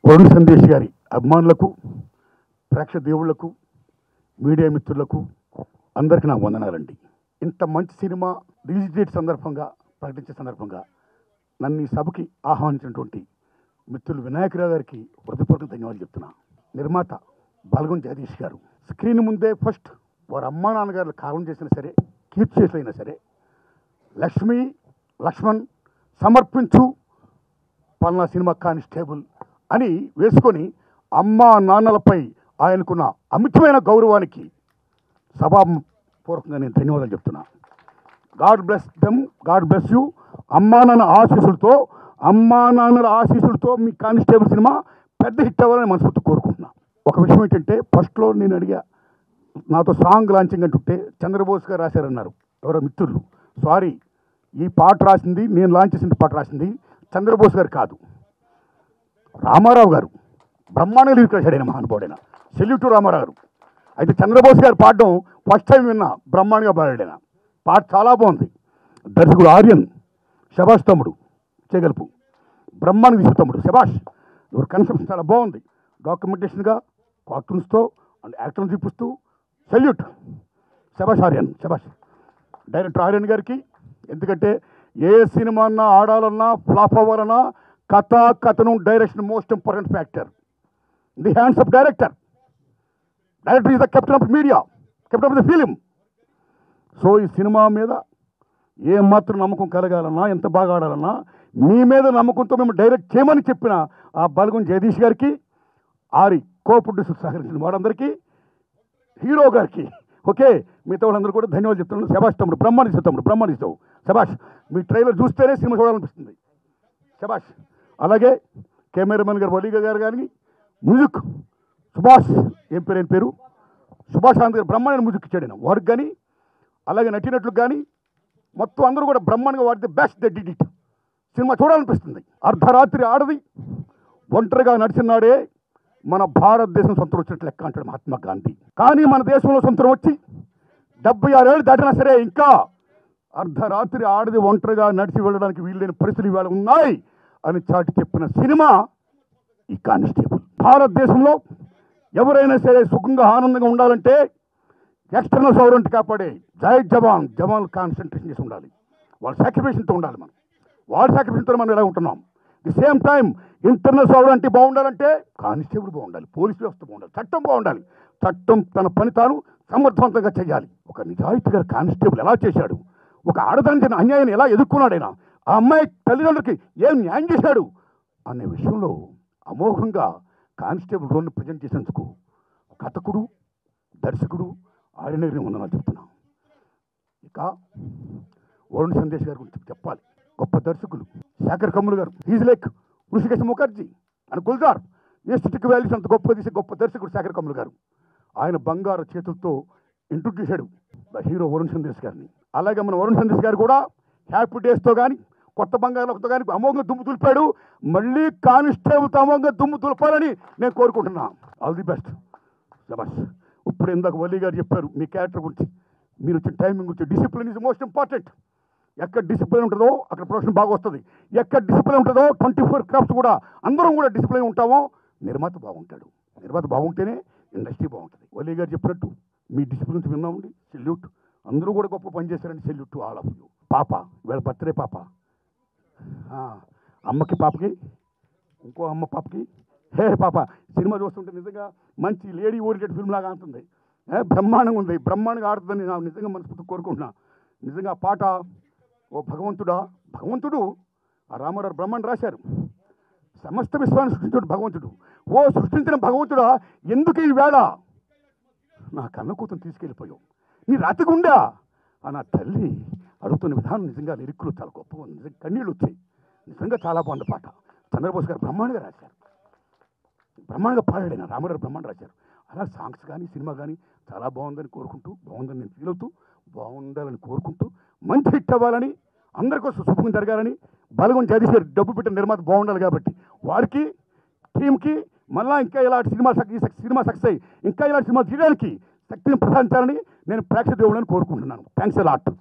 వరుణ్ సందేశ్ గారి అభిమానులకు, ప్రేక్షక దేవుళ్లకు, మీడియా మిత్రులకు అందరికీ నా వందనాలండి. ఇంత మంచి సినిమా రిలీజ్ డేట్ సందర్భంగా ప్రకటించే సందర్భంగా నన్ను ఈ సభకి ఆహ్వానించినటువంటి మిత్రులు వినాయకరావు గారికి హృదయపూర్వక ధన్యవాదాలు చెప్తున్నా. నిర్మాత బలగం జగదీష్ గారు స్క్రీన్ ముందే ఫస్ట్ వారి అమ్మా నాన్నగారు కాలం చేసినా సరే, కీర్తి చేసినా సరే, లక్ష్మి లక్ష్మణ్ సమర్పించు పల్నా సినిమా కానిస్టేబుల్ అని వేసుకొని అమ్మా నాన్నలపై ఆయనకున్న అమితమైన గౌరవానికి సభాపూర్వకంగా నేను ధన్యవాదాలు చెప్తున్నా. God bless them, God bless you. అమ్మా నాన్నల ఆశీస్సులతో మీ కానిస్టేబుల్ సినిమా పెద్ద హిట్ అవ్వాలని మనస్ఫూర్తి కోరుకుంటున్నా. ఒక విషయం ఏంటంటే, ఫస్ట్లో నేను అడిగా, నాతో సాంగ్ లాంచింగ్ అంటుంటే చంద్రబోస్ గారు రాశారన్నారు ఎవరో మిత్రులు. సారీ, ఈ పాట రాసింది, నేను లాంచ్ చేసిన పాట రాసింది చంద్రబోస్ గారు కాదు, రామారావు గారు. బ్రహ్మాండంగా లిరిక్ రాశాడు మహానుభావుడైన. సెల్యూట్ టు రామారావు గారు. అయితే చంద్రబోస్ గారు పాడడం ఫస్ట్ టైం విన్నా, బ్రహ్మాండంగా పాడాడు. పాట చాలా బాగుంది. దర్శకుడు ఆర్యన్, శభాష్ తమ్ముడు చేయగలుపు, బ్రహ్మాండంగా తీసుకు తమ్ముడు శభాష్. ఎవరు కన్సెప్ట్ చాలా బాగుంది. డాక్యుమెంటేషన్గా కార్టూన్స్తో అండ్ యాక్టర్ని చూపిస్తూ సెల్యూట్. శభాష్ ఆర్యన్, శభాష్. డైరెక్టర్ ఆర్యన్ గారికి, ఎందుకంటే ఏ సినిమా అన్నా ఆడాలన్నా ఫ్లాప్ అవ్వాలన్నా కథను direction most important factor. The hands of director. Director is the captain of media, captain of the film. So ఈ సినిమా మీద ఏమాత్రం నమ్మకం కలగాలన్నా, ఎంత బాగా ఆడాలన్నా మీ మీద నమ్మకంతో మేము డైరెక్ట్ చేయమని చెప్పిన ఆ బలగం జగదీష్ గారికి, ఆరి కో ప్రొడ్యూసర్ సహకరించిన వారందరికీ, హీరో గారికి, ఓకే, మిగతా వాళ్ళందరూ కూడా ధన్యవాదాలు చెప్తున్నాను. శభాష్ తమ్ముడు, బ్రహ్మాండిస్తావు శభాష్. మీ ట్రైలర్ చూస్తేనే సినిమా చూడాలనిపిస్తుంది. శభాష్. అలాగే కెమెరామెన్ గారు వలీగా గారు కానీ, మ్యూజిక్ సుభాష్, ఏం పేరు సుభాష్ ఆనంద్ గారు బ్రహ్మాండ మ్యూజిక్ ఇచ్చాడు వారికి కానీ, అలాగే నటినట్లు కానీ మొత్తం అందరూ కూడా బ్రహ్మాండంగా వాడితే best the did it. Cinema చూడాలనిపిస్తుంది. అర్ధరాత్రి ఆడది ఒంటరిగా నడిచినాడే మన భారతదేశం సొంతం వచ్చినట్లు లెక్క అంటాడు మహాత్మా గాంధీ. కానీ మన దేశంలో సొంతం వచ్చి 76 ఏళ్ళు దాటినా సరే ఇంకా అర్ధరాత్రి ఆడది ఒంటరిగా నడిచి వెళ్ళడానికి వీళ్ళైన పరిస్థితులు ఇవాళ ఉన్నాయి అని చాటి చెప్పిన సినిమా ఈ కానిస్టేబుల్. భారతదేశంలో ఎవరైనా సరే సుఖంగా ఆనందంగా ఉండాలంటే ఎక్స్టర్నల్ సౌరంటి కాపాడే జవాన్ కాన్సన్ట్రేషన్ చేసి ఉండాలి. వాళ్ళ సాక్రిఫికేషన్తో ఉండాలి. వాళ్ళ సాక్రిఫికేషన్తో మనం ఎలా ఉంటున్నాం. ది సేమ్ టైం ఇంటర్నల్ సౌరంటి బాగుండాలంటే కానిస్టేబుల్ బాగుండాలి, పోలీస్ వ్యవస్థ బాగుండాలి, చట్టం బాగుండాలి. చట్టం తన పని తాను సమర్థవంతంగా చేయాలి. ఒక నిజాయితీగా కానిస్టేబుల్ ఎలా చేశాడు, ఒక ఆడదాని అన్యాయాన్ని ఎలా ఎదుర్కొన్నాడైనా, ఆ అమ్మాయి తల్లిదండ్రులకి ఏం న్యాయం చేశాడు అనే విషయంలో అమోఘంగా కానిస్టేబుల్ రోల్ని ప్రజెంట్ చేసేందుకు కథకుడు, దర్శకుడు ఆర్యనగిరిని వందనాలు చెప్తున్నాం. ఇక వరుణ్ సందేశ్ గారి గురించి చెప్పాలి. గొప్ప దర్శకులు శేఖర్ కమ్ములు గారు, is like Rishikesh Mukherjee and Gulzar. Aesthetic values అంత గొప్ప తీసే గొప్ప దర్శకుడు శేఖర్ కమ్ములు గారు. ఆయన బంగారు చేతులతో ఇంట్రొడ్యూస్ చేశాడు ద హీరో వరుణ్ సందేశ్ గారిని. అలాగే మన వరుణ్ సందేశ్ గారు కూడా హ్యాపీ డేస్తో కానీ, కొత్త బంగారులతో కానీ అమోఘంగా దుమ్ము దులిపాడు. మళ్ళీ కానిస్టేబుల్తో అమోఘంగా దుమ్ము దులపాలని నేను కోరుకుంటున్నా. ఆల్ ది బెస్ట్ శభాష్. ఇప్పుడు ఇందాక వల్లి గారు చెప్పారు మీ క్యారెక్టర్ గురించి, మీరు వచ్చిన టైమింగ్ గురించి. Discipline is most important. ఎక్కడ డిసిప్లిన్ ఉంటుందో అక్కడ ప్రొడక్షన్ బాగా వస్తుంది. ఎక్కడ డిసిప్లిన్ ఉంటుందో 24 క్రాఫ్ట్స్ కూడా అందరం కూడా డిసిప్లిన్ ఉంటామో నిర్మాత బాగుంటాడు. నిర్మాత బాగుంటేనే ఇండస్ట్రీ బాగుంటుంది. వల్లి గారు చెప్పినట్టు మీ డిసిప్లిన్స్ విన్నామండి. సెల్యూట్. అందరూ కూడా గొప్ప పని చేశారండి. Salute to all of you. పాప వీళ్ళ బర్త్డే పాప, అమ్మకి పాపకి, ఇంకో అమ్మ పాపకి, హే పాప. సినిమా చూస్తుంటే నిజంగా మంచి లేడీ ఓరియంటెడ్ ఫిల్మ్ లాగా ఉంటుంది. బ్రహ్మాండంగా ఉంది. బ్రహ్మాండంగా ఆడుతుందని నేను నిజంగా మనస్ఫూర్తి కోరుకుంటున్నా. నిజంగా ఆ పాట, ఓ భగవంతుడు ఆ రామారావు బ్రహ్మాండ రాశారు. సమస్త విశ్వాన్ని సృష్టించాడు భగవంతుడు. ఓ సృష్టించిన భగవంతుడా, ఎందుకు ఈ వేళ నా కన్న కూతురు తీసుకెళ్ళిపోయావు, నీ రాతిగుండా ఆ నా తల్లి అడుగుతున్న విధానం నిజంగా లిరిక్లు చాలా గొప్పగా ఉంది. నిజంగా కన్నీళ్ళు వచ్చాయి. నిజంగా చాలా బాగుంది పాట. చంద్రబోస్ గారు బ్రహ్మాండంగా రాశారు, బ్రహ్మాండంగా పాడాడైనా రామారావు బ్రహ్మాండ రాశారు. అలా సాంగ్స్ కానీ సినిమా కానీ చాలా బాగుందని కోరుకుంటూ, బాగుందని నేను ఫీల్ అవుతూ, బాగుండాలని కోరుకుంటూ, మంచి హిట్ అవ్వాలని, అందరికోసం శుభంగా జరగాలని, బలగం జగదీష్ గారు డబ్బు పెట్టిన నిర్మాత బాగుండాలి కాబట్టి వారికి, టీంకి మళ్ళీ ఇంకా ఇలాంటి సినిమా సక్సెస్ అయ్యి ఇంకా ఇలాంటి సినిమా తీయడానికి శక్తిని ప్రసాదించాలని నేను ప్రేక్షక దేవుళ్ళని కోరుకుంటున్నాను. Thanks a lot.